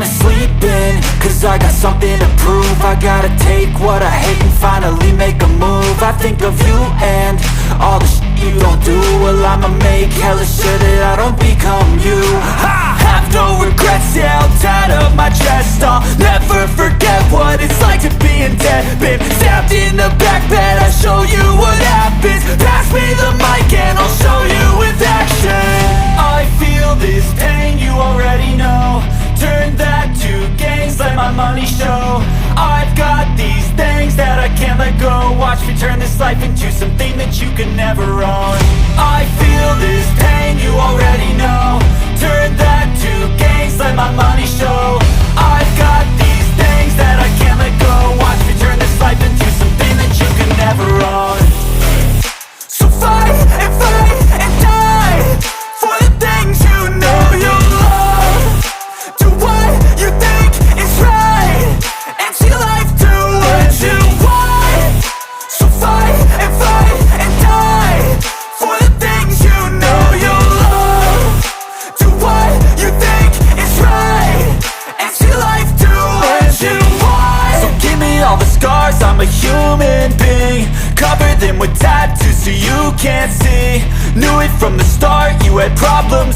wanna sleep in, cause I got something to prove. I gotta take what I hate and finally make a move. I think of you and all the shit you don't do. Well, I'ma make hella sure that I don't become you. I have no regrets, yeah, I'll tie up my chest. I'll never forget what it's like to be in debt. Been stabbed in the back bed, I'll show you what happens. Pass me the mic and I'll show you with action. I feel this pain, you already know. Turn that to gains, let my money show. I've got these things that I can't let go. Watch me turn this life into something that you can never own. I feel this pain, you already know. Turn that to gains, let my money show. I've got these things that I can't let go. Watch me turn this life into something that you can never own. So fight and die for the things you know you love. Do what you think is right and see life do what you want. So fight and die for the things you know you love. Do what you think is right and see life do what you want. So give me all the scars, I'm a human being. Cover them with tattoos so you can't see. Knew it from the start, you had problems